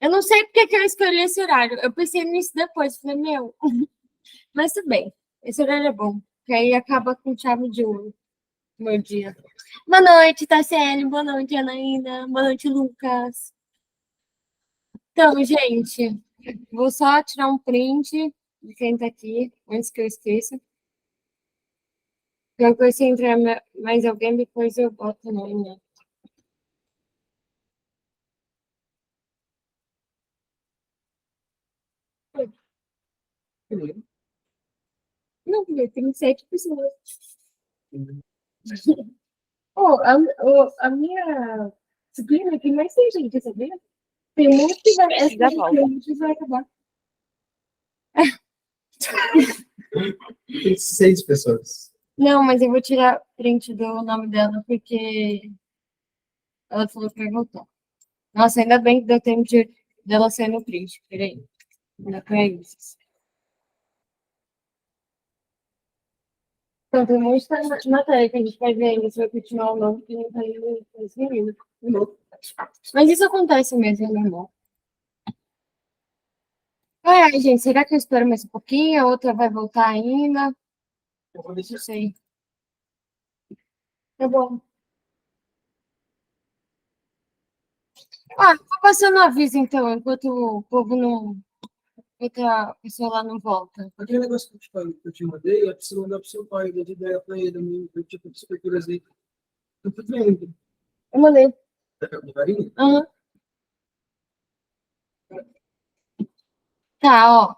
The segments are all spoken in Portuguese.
Eu não sei porque que eu escolhi esse horário. Eu pensei nisso depois. Falei, meu, mas tudo bem. Esse horário é bom. Que aí acaba com chave de ouro. Meu dia. Boa noite, Tassiane. Boa noite, Anaína. Boa noite, Lucas. Então, gente, vou só tirar um print de quem tá aqui, antes que eu esqueça. Depois, se entrar mais alguém, depois eu boto o nome, né? Não, tem 7 pessoas. Oh, a minha disciplina tem mais 6 gente, sabia? Tem muito que vai, essa Já volto. tem muito que vai acabar. Tem 6 pessoas. Não, mas eu vou tirar print do nome dela, porque ela falou que vai voltar. Nossa, ainda bem que deu tempo dela sair no print. Peraí. Ainda foi isso. Então, tem um monte de matéria que a gente vai ver ainda se vai continuar ou não, porque não tá indo esse menino. Mas isso acontece mesmo, é normal. Ai, gente, será que eu espero mais um pouquinho? A outra vai voltar ainda? Não sei. Tá bom. Ah, vou passando aviso então, enquanto o povo não. Outra pessoa lá não volta. Aquele negócio que eu te falei, que eu te mandei, é preciso mandar pro seu pai, dar de ideia pra ele, eu tipo de superturas aí. Eu fui vendo. Eu mandei. Devagarinho? Aham. Tá, ó.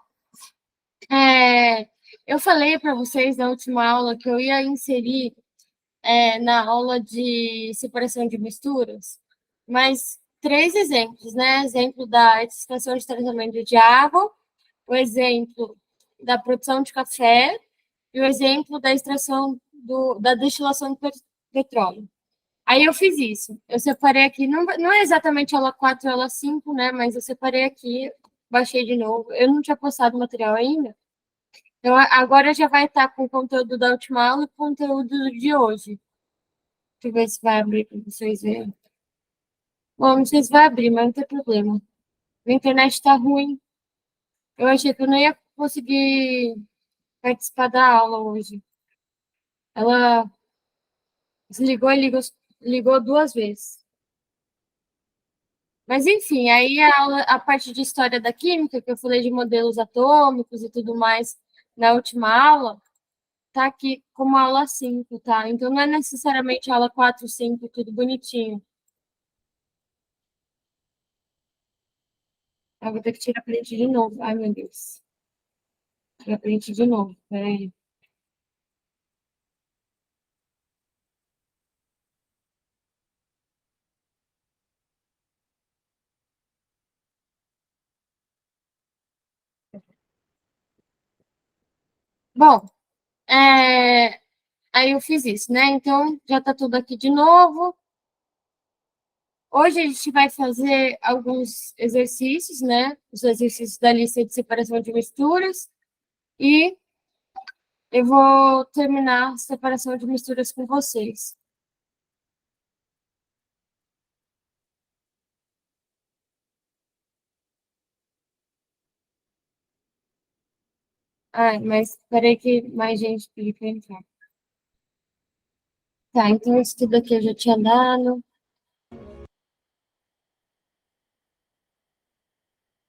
Eu falei para vocês na última aula que eu ia inserir na aula de separação de misturas, mas 3 exemplos, né? Exemplo da estação de tratamento de água, o exemplo da produção de café e o exemplo da extração da destilação de petróleo. Aí eu fiz isso. Eu separei aqui, não é exatamente aula 4 aula 5, né? Mas eu separei aqui, baixei de novo. Eu não tinha postado o material ainda. Então, agora já vai estar com o conteúdo da última aula e o conteúdo de hoje. Deixa eu ver se vai abrir para vocês verem. Bom, não sei se vai abrir, mas não tem problema. A internet está ruim. Eu achei que eu não ia conseguir participar da aula hoje. Ela desligou e ligou 2 vezes. Mas, enfim, aí a parte de história da química, que eu falei de modelos atômicos e tudo mais na última aula, tá aqui como aula 5, tá? Então, não é necessariamente aula 4, 5, tudo bonitinho. Eu vou ter que tirar print de novo. Ai, meu Deus. Tirar print de novo. Peraí. Bom, aí eu fiz isso, né? Então, já tá tudo aqui de novo. Hoje a gente vai fazer alguns exercícios, né? Os exercícios da lista de separação de misturas. E eu vou terminar a separação de misturas com vocês. Ah, mas peraí que mais gente pediu para entrar. Tá, então isso tudo aqui eu já tinha dado.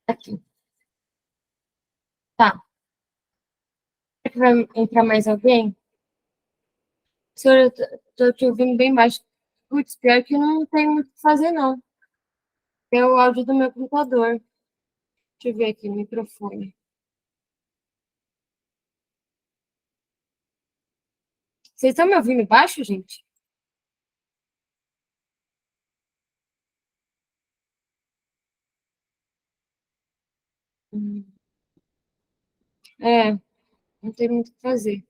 Aqui. Tá. Será que vai entrar mais alguém? Senhor, eu tô te ouvindo bem baixo. Putz, pior que não tem muito o que fazer, não. É o áudio do meu computador. Deixa eu ver aqui, microfone. Vocês estão me ouvindo baixo, gente? Hum. É, não tem muito o que fazer.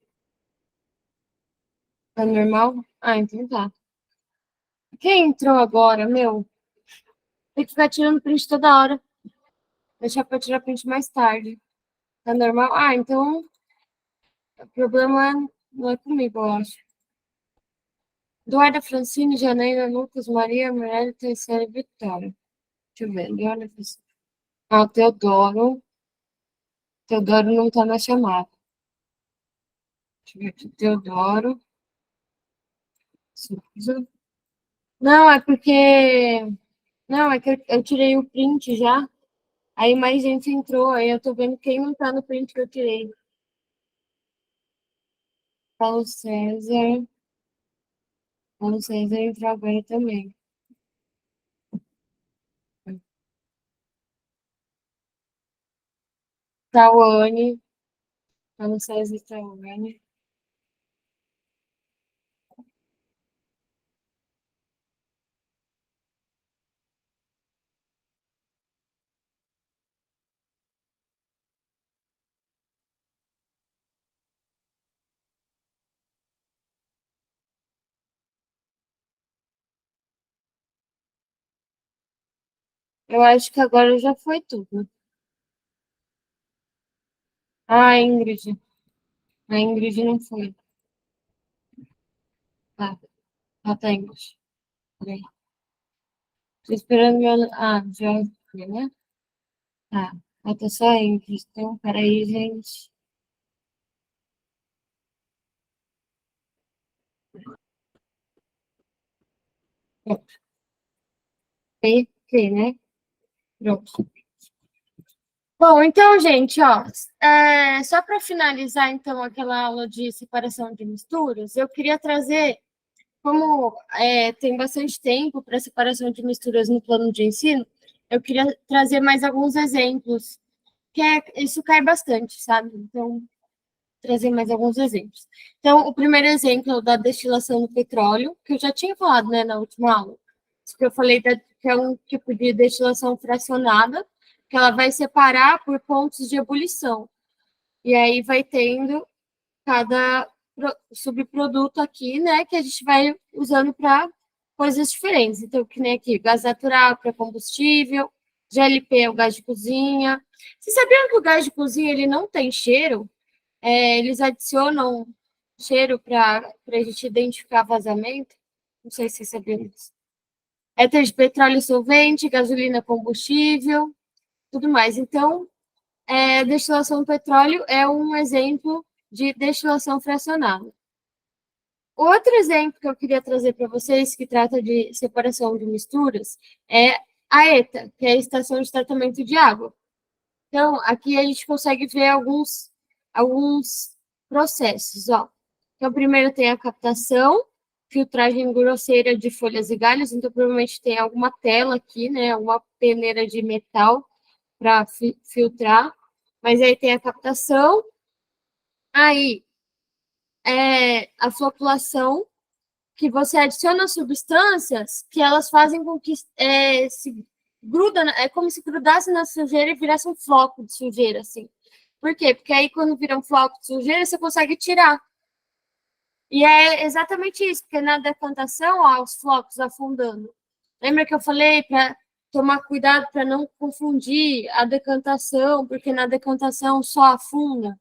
Tá normal? Ah, então tá. Quem entrou agora, meu? Tem que ficar tirando print toda hora. Deixar pra tirar print mais tarde. Tá normal? Ah, então o problema não é comigo, eu acho. Eduarda Francine, Janaína, Lucas, Maria, Mirella, Terceira e Vitória. Deixa eu ver. Eduarda Francine. Ah, o Teodoro. Teodoro não está na chamada. Deixa eu ver aqui. Teodoro. Souza. Não, é porque. Não, é que eu tirei o print já. Aí mais gente entrou. Aí eu tô vendo quem não tá no print que eu tirei. Paulo César. Paulo César entrou agora também. Tawane. Paulo César e Tawane. Eu acho que agora já foi tudo. Ah, a Ingrid. A Ingrid não foi. Tá, tá, Ingrid. Peraí. Tô esperando meu. Ah, já foi, né? Tá. Falta só a Ingrid. Então, peraí, gente. Pronto. Ok, né? Pronto. Bom, então, gente, ó, só para finalizar, então, aquela aula de separação de misturas, eu queria trazer, como tem bastante tempo para separação de misturas no plano de ensino, eu queria trazer mais alguns exemplos, isso cai bastante, sabe? Então, trazer mais alguns exemplos. Então, o primeiro exemplo é o da destilação do petróleo, que eu já tinha falado, né, na última aula. Isso que eu falei que é um tipo de destilação fracionada, que ela vai separar por pontos de ebulição. E aí vai tendo cada subproduto aqui, né, que a gente vai usando para coisas diferentes. Então, que nem aqui, gás natural para combustível, GLP é o gás de cozinha. Vocês sabiam que o gás de cozinha ele não tem cheiro? Eles adicionam cheiro para a gente identificar vazamento. Não sei se você sabia disso. Éter de petróleo solvente, gasolina combustível, tudo mais. Então, destilação do petróleo é um exemplo de destilação fracionada. Outro exemplo que eu queria trazer para vocês, que trata de separação de misturas, é a ETA, que é a Estação de Tratamento de Água. Então, aqui a gente consegue ver alguns processos, ó. Então, primeiro tem a captação, filtragem grosseira de folhas e galhos, então provavelmente tem alguma tela aqui, né, uma peneira de metal para filtrar, mas aí tem a captação, aí a floculação, que você adiciona substâncias que elas fazem com que se gruda, é como se grudasse na sujeira e virasse um floco de sujeira, assim. Por quê? Porque aí, quando vira um floco de sujeira, você consegue tirar. E é exatamente isso, porque na decantação, ó, os flocos afundando. Lembra que eu falei para tomar cuidado para não confundir a decantação, porque na decantação só afunda.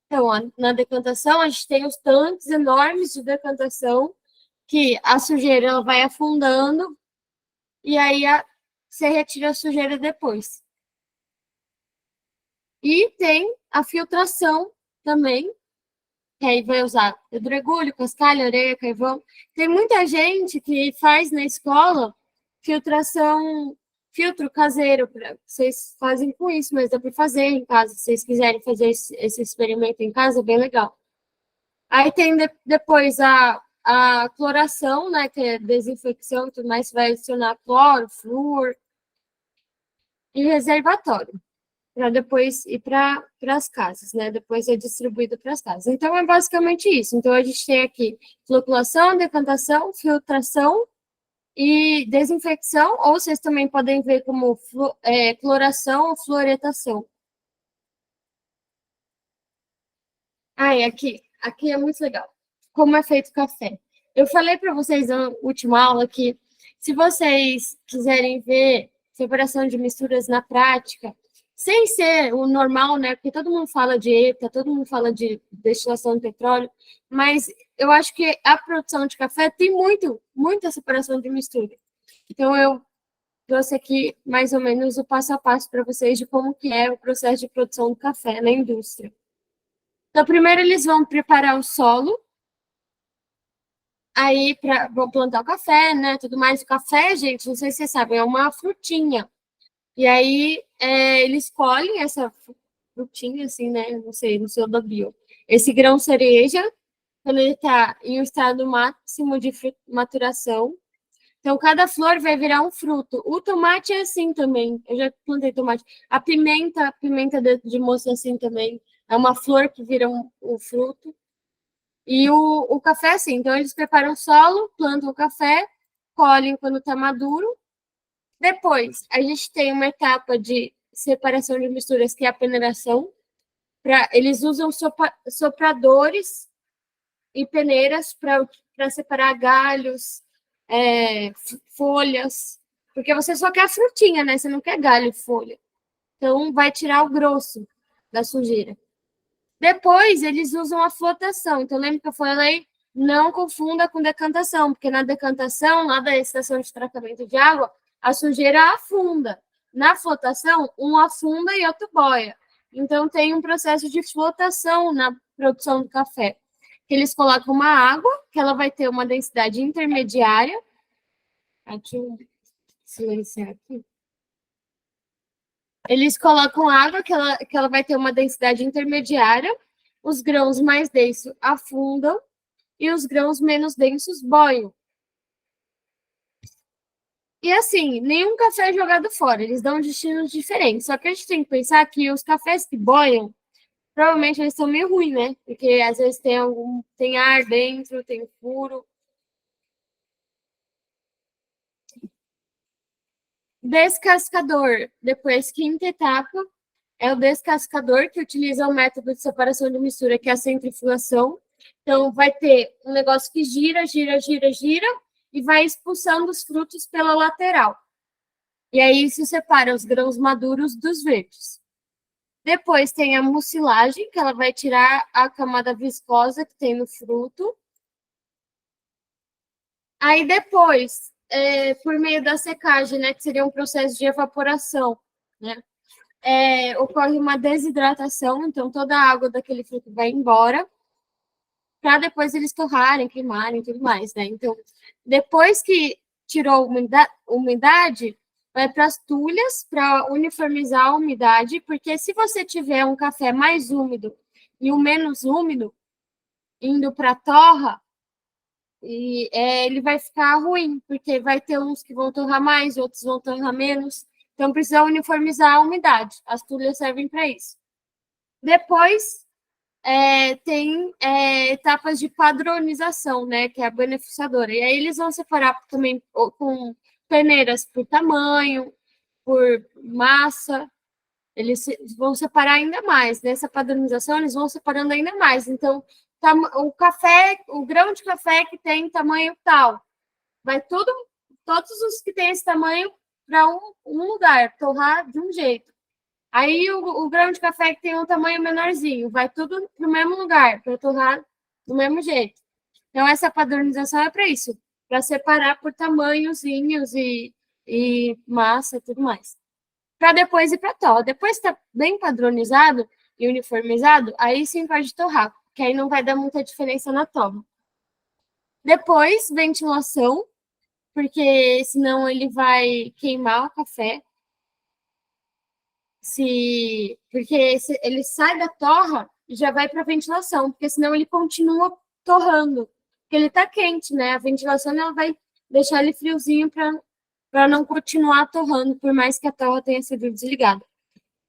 Então, na decantação, a gente tem os tanques enormes de decantação, que a sujeira ela vai afundando, e aí você retira a sujeira depois. E tem a filtração também, que aí vai usar pedregulho, cascalho, areia, carvão. Tem muita gente que faz na escola filtração, filtro caseiro, vocês fazem com isso, mas dá para fazer em casa. Se vocês quiserem fazer esse experimento em casa, é bem legal. Aí tem depois a cloração, né, que é desinfecção e tudo mais, vai adicionar cloro, flúor e reservatório para depois ir para as casas, né? Depois é distribuído para as casas. Então, é basicamente isso. Então, a gente tem aqui floculação, decantação, filtração e desinfecção, ou vocês também podem ver como cloração ou fluoretação. Ah, e aqui é muito legal. Como é feito o café. Eu falei para vocês na última aula que, se vocês quiserem ver separação de misturas na prática, sem ser o normal, né? Porque todo mundo fala de ETA, todo mundo fala de destilação de petróleo, mas eu acho que a produção de café tem muita separação de mistura. Então, eu trouxe aqui mais ou menos o passo a passo para vocês de como que é o processo de produção do café na indústria. Então, primeiro eles vão preparar o solo, aí vão plantar o café, né, tudo mais. O café, gente, não sei se vocês sabem, é uma frutinha. E aí eles colhem essa frutinha, assim, né, não sei da bio. Esse grão cereja, quando ele está em um estado máximo de maturação. Então, cada flor vai virar um fruto. O tomate é assim também. Eu já plantei tomate. A pimenta de moça é assim também. É uma flor que vira um fruto. E o café é assim. Então, eles preparam o solo, plantam o café, colhem quando está maduro. Depois, a gente tem uma etapa de separação de misturas, que é a peneiração. Eles usam sopradores e peneiras para separar galhos, folhas, porque você só quer a frutinha, né? Você não quer galho e folha. Então, vai tirar o grosso da sujeira. Depois, eles usam a flotação. Então, lembra que eu falei? Não confunda com decantação, porque na decantação, lá da estação de tratamento de água, a sujeira afunda. Na flotação, um afunda e outro boia. Então, tem um processo de flotação na produção do café. Eles colocam uma água, que ela vai ter uma densidade intermediária. Aqui, silenciar aqui. Eles colocam água, que ela vai ter uma densidade intermediária. Os grãos mais densos afundam e os grãos menos densos boiam. E assim, nenhum café é jogado fora, eles dão destinos diferentes. Só que a gente tem que pensar que os cafés que boiam, provavelmente eles são meio ruins, né? Porque às vezes tem ar dentro, tem furo. Descascador. Depois, quinta etapa é o descascador, que utiliza o método de separação de mistura, que é a centrifugação. Então, vai ter um negócio que gira, gira, gira, gira, e vai expulsando os frutos pela lateral. E aí se separa os grãos maduros dos verdes. Depois tem a mucilagem, que ela vai tirar a camada viscosa que tem no fruto. Aí depois, por meio da secagem, né, que seria um processo de evaporação, né, ocorre uma desidratação, então toda a água daquele fruto vai embora, para depois eles torrarem, queimarem e tudo mais, né? Então, depois que tirou a umidade, vai para as tulhas para uniformizar a umidade, porque se você tiver um café mais úmido e um menos úmido indo para a torra, ele vai ficar ruim, porque vai ter uns que vão torrar mais, outros vão torrar menos. Então, precisa uniformizar a umidade. As tulhas servem para isso. Depois, tem etapas de padronização, né, que é a beneficiadora. E aí eles vão separar também com peneiras por tamanho, por massa. Eles vão separar ainda mais. Nessa padronização, eles vão separando ainda mais. Então, o grão de café que tem tamanho tal, vai todos os que têm esse tamanho para um lugar, torrar de um jeito. Aí o grão de café que tem um tamanho menorzinho, vai tudo para o mesmo lugar, para torrar do mesmo jeito. Então, essa padronização é para isso, para separar por tamanhozinhos e massa e tudo mais. Para depois ir para torra. Depois está bem padronizado e uniformizado, aí sim pode torrar, que aí não vai dar muita diferença na torra. Depois, ventilação, porque senão ele vai queimar o café. Porque ele sai da torra e já vai para a ventilação, porque senão ele continua torrando, porque ele está quente, né? A ventilação ela vai deixar ele friozinho para não continuar torrando, por mais que a torra tenha sido desligada.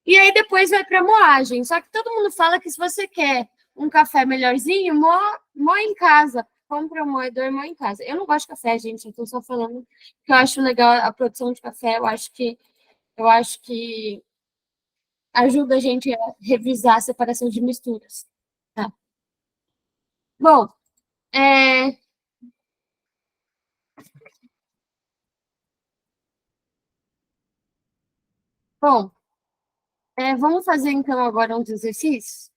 E aí depois vai para a moagem. Só que todo mundo fala que se você quer um café melhorzinho, moa em casa. Compra um moedor e moa em casa. Eu não gosto de café, gente. Eu estou só falando que eu acho legal a produção de café. Eu acho que ajuda a gente a revisar a separação de misturas. Tá? Bom, bom, vamos fazer então agora uns exercícios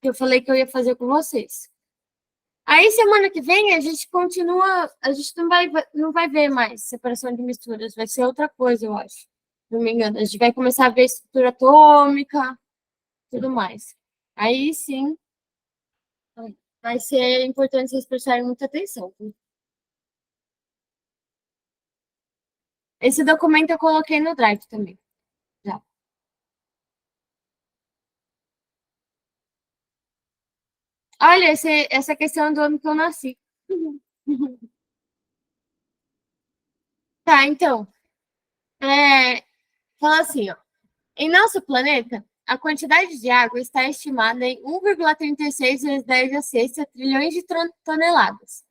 que eu falei que eu ia fazer com vocês. Aí, semana que vem, a gente continua, a gente não vai ver mais separação de misturas, vai ser outra coisa, eu acho. Se não me engano, a gente vai começar a ver estrutura atômica, tudo mais. Aí, sim, vai ser importante vocês prestarem muita atenção. Esse documento eu coloquei no Drive também, já. Olha, essa questão do ano que eu nasci. Tá, então, fala assim, ó. Em nosso planeta, a quantidade de água está estimada em 1,36 vezes 10 a sexta trilhões de toneladas.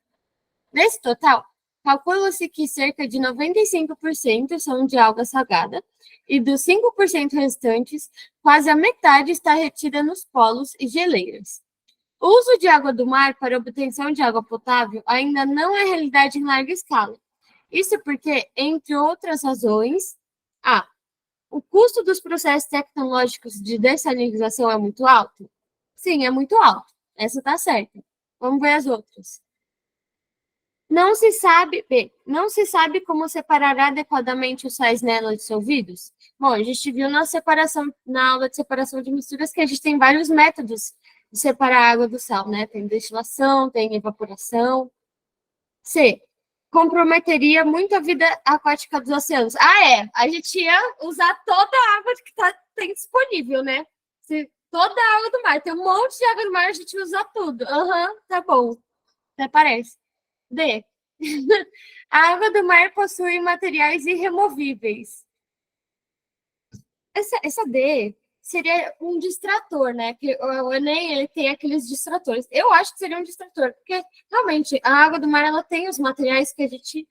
Nesse total, calcula-se que cerca de 95% são de água salgada e dos 5% restantes, quase a metade está retida nos polos e geleiras. O uso de água do mar para obtenção de água potável ainda não é realidade em larga escala. Isso porque, entre outras razões, a o custo dos processos tecnológicos de dessalinização é muito alto? Sim, é muito alto. Essa está certa. Vamos ver as outras. Não se sabe como separar adequadamente os sais nela dissolvidos? Bom, a gente viu na aula de separação de misturas que a gente tem vários métodos de separar a água do sal, né? Tem destilação, tem evaporação. C. Comprometeria muito a vida aquática dos oceanos. Ah, é. A gente ia usar toda a água que tem disponível, né? Toda a água do mar. Tem um monte de água do mar, a gente usa tudo. Aham, tá bom. Até parece. D. A água do mar possui materiais irremovíveis. Essa D seria um distrator, né? Que o Enem ele tem aqueles distratores. Eu acho que seria um distrator, porque realmente a água do mar ela tem os materiais que a gente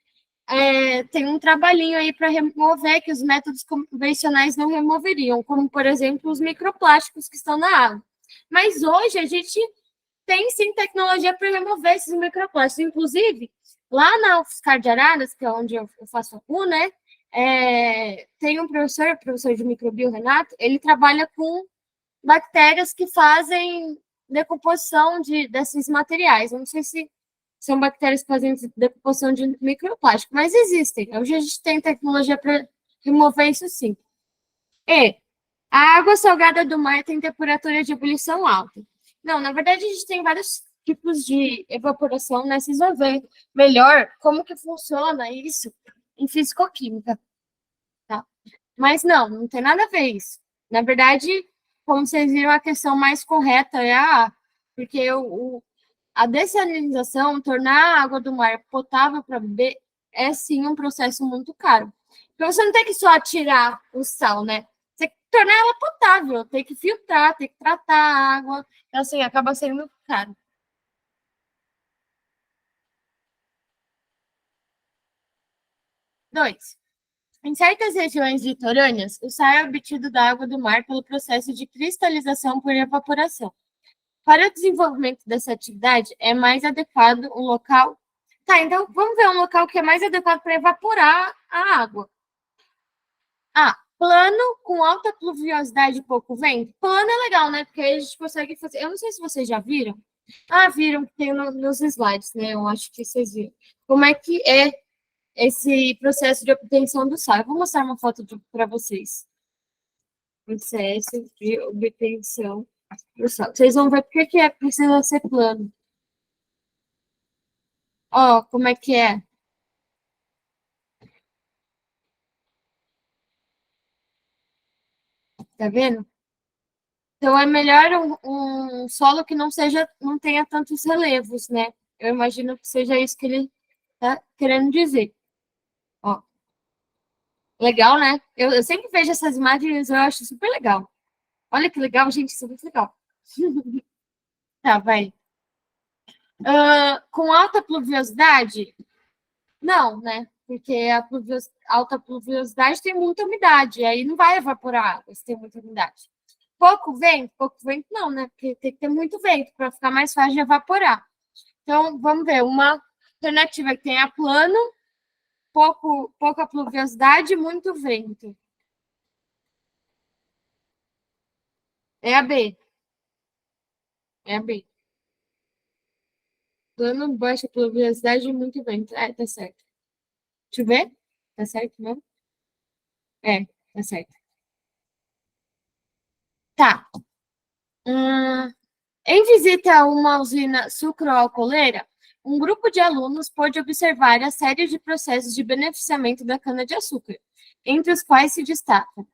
tem um trabalhinho aí para remover que os métodos convencionais não removeriam, como por exemplo os microplásticos que estão na água. Mas hoje a gente tem sim tecnologia para remover esses microplásticos. Inclusive, lá na UFSCar de Araras, que é onde eu faço a U, né? Tem um professor de microbio, Renato, ele trabalha com bactérias que fazem decomposição desses materiais. Eu não sei se são bactérias que fazem decomposição de microplástico, mas existem. Hoje a gente tem tecnologia para remover isso sim. E a água salgada do mar tem temperatura de ebulição alta. Não, na verdade a gente tem vários tipos de evaporação, né? Vocês vão ver melhor como que funciona isso em fisicoquímica, tá? Mas não tem nada a ver isso. Na verdade, como vocês viram, a questão mais correta é porque a dessalinização, tornar a água do mar potável para beber, é sim um processo muito caro. Porque você não tem que só tirar o sal, né? Você tem que tornar ela potável, tem que filtrar, tem que tratar a água. Então, assim, acaba sendo caro. 2. Em certas regiões litorâneas, o sal é obtido da água do mar pelo processo de cristalização por evaporação. Para o desenvolvimento dessa atividade, é mais adequado um local. Tá, então vamos ver um local que é mais adequado para evaporar a água. Plano com alta pluviosidade e pouco vento. Plano é legal, né? Porque aí a gente consegue fazer. Eu não sei se vocês já viram. Viram que tem nos slides, né? Eu acho que vocês viram. Como é que é esse processo de obtenção do sal? Eu vou mostrar uma foto para vocês. Processo de obtenção do sal. Vocês vão ver por que precisa ser plano. Ó, como é que é? Tá vendo? Então é melhor um solo que não tenha tantos relevos, né? Eu imagino que seja isso que ele tá querendo dizer. Ó, legal, né? Eu sempre vejo essas imagens, eu acho super legal. Olha que legal, gente, isso é muito legal. Tá, vai. Com alta pluviosidade? Não, né? Porque alta pluviosidade tem muita umidade, aí não vai evaporar água se tem muita umidade. Pouco vento não, né? Porque tem que ter muito vento para ficar mais fácil de evaporar. Então, vamos ver, uma alternativa que tenha plano, pouca pluviosidade e muito vento. É a B. É a B. Plano baixa pluviosidade e muito vento. É, tá certo. Deixa eu ver. Tá certo mesmo? É, tá certo. Tá. Hum, em visita a uma usina sucroalcooleira, um grupo de alunos pôde observar a série de processos de beneficiamento da cana-de-açúcar, entre os quais se destaca: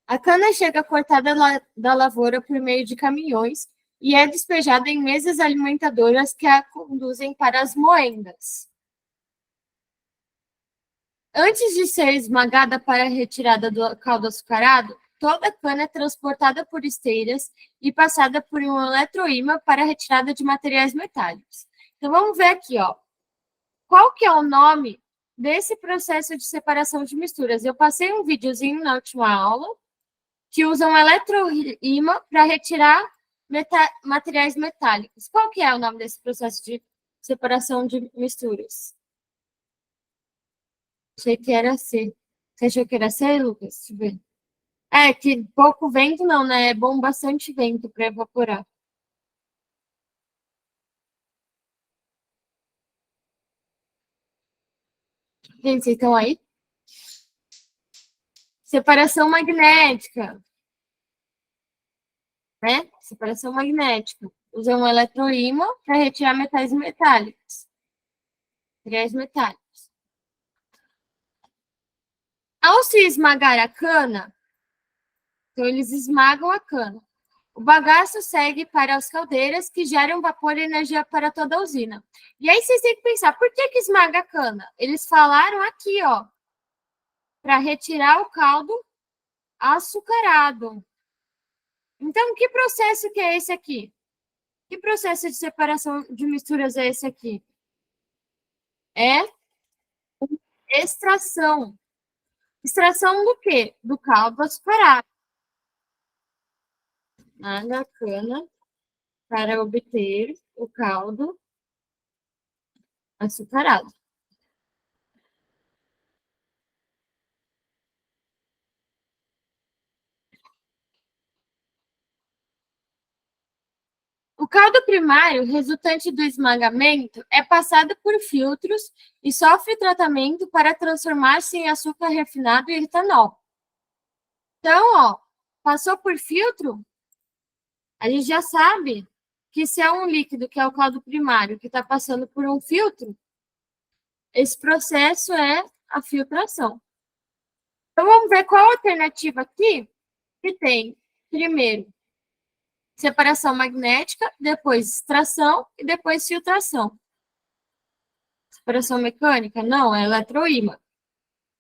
a cana chega cortada da lavoura por meio de caminhões e é despejada em mesas alimentadoras que a conduzem para as moendas. Antes de ser esmagada para a retirada do caldo açucarado, toda a cana é transportada por esteiras e passada por um eletroímã para a retirada de materiais metálicos. Então vamos ver aqui, ó. Qual que é o nome desse processo de separação de misturas? Eu passei um videozinho na última aula que usa um eletroímã para retirar materiais metálicos. Qual que é o nome desse processo de separação de misturas? Achei que era C. Você achou que era C, Lucas? Deixa eu ver. É, que pouco vento não, né? É bom bastante vento para evaporar. Gente, vocês estão aí? Separação magnética, né? Separação magnética. Usa um eletroímã para retirar metais metálicos. Materiais metálicos. Ao se esmagar a cana, então eles esmagam a cana. O bagaço segue para as caldeiras que geram vapor e energia para toda a usina. E aí vocês têm que pensar, por que esmaga a cana? Eles falaram aqui, ó, para retirar o caldo açucarado. Então, que processo que é esse aqui? Que processo de separação de misturas é esse aqui? É extração. Extração do quê? Do caldo açucarado. Na cana para obter o caldo açucarado. O caldo primário, resultante do esmagamento, é passado por filtros e sofre tratamento para transformar-se em açúcar refinado e etanol. Então, ó, passou por filtro, a gente já sabe que se é um líquido, que é o caldo primário, que está passando por um filtro, esse processo é a filtração. Então, vamos ver qual a alternativa aqui que tem, primeiro, separação magnética, depois extração e depois filtração. Separação mecânica? Não, é eletroímã.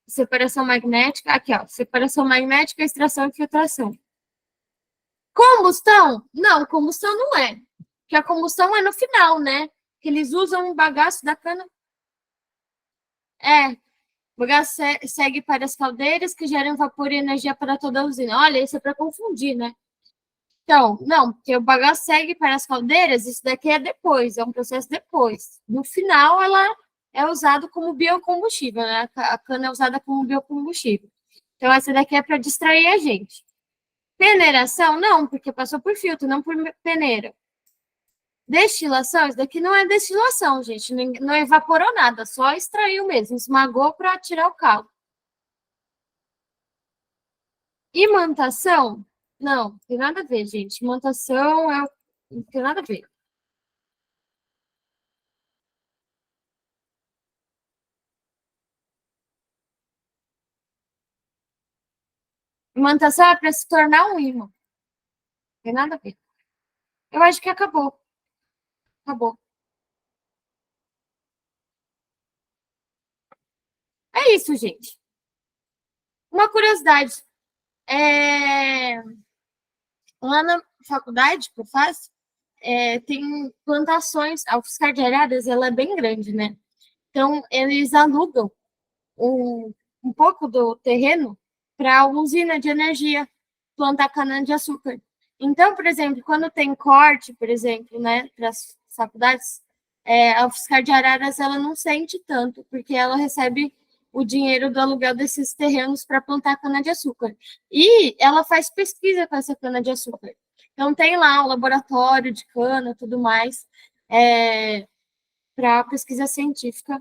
Separação magnética, aqui, ó. Separação magnética, extração e filtração. Combustão? Não, combustão não é. Porque a combustão é no final, né? Que eles usam um bagaço da cana. É, o bagaço segue para as caldeiras que geram vapor e energia para toda a usina. Olha, isso é para confundir, né? Então, não, porque o bagaço segue para as caldeiras, isso daqui é depois, é um processo depois. No final, ela é usada como biocombustível, né? A cana é usada como biocombustível. Então, essa daqui é para distrair a gente. Peneiração? Não, porque passou por filtro, não por peneira. Destilação? Isso daqui não é destilação, gente. Não evaporou nada, só extraiu mesmo, esmagou para tirar o caldo. Imantação? Não, tem nada a ver, gente. Imantação não tem nada a ver. Imantação é para se tornar um ímã. Não tem nada a ver. Eu acho que acabou. Acabou. É isso, gente. Uma curiosidade. Lá na faculdade que eu faço, tem plantações. A UFSCar de Araras, ela é bem grande, né? Então, eles alugam um pouco do terreno para uma usina de energia, plantar cana-de-açúcar. Então, por exemplo, quando tem corte, por exemplo, né, para as faculdades, a UFSCar de Araras ela não sente tanto, porque ela recebe o dinheiro do aluguel desses terrenos para plantar cana-de-açúcar. E ela faz pesquisa com essa cana-de-açúcar. Então, tem lá o laboratório de cana, tudo mais. para pesquisa científica,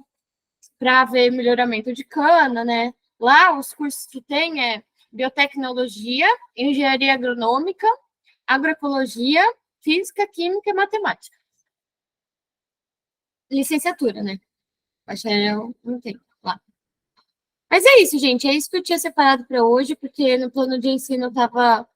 para ver melhoramento de cana, né? Lá, os cursos que tem é biotecnologia, engenharia agronômica, agroecologia, física, química e matemática. Licenciatura, né? Bacharel não tem lá. Mas é isso, gente. É isso que eu tinha separado para hoje, porque no plano de ensino estava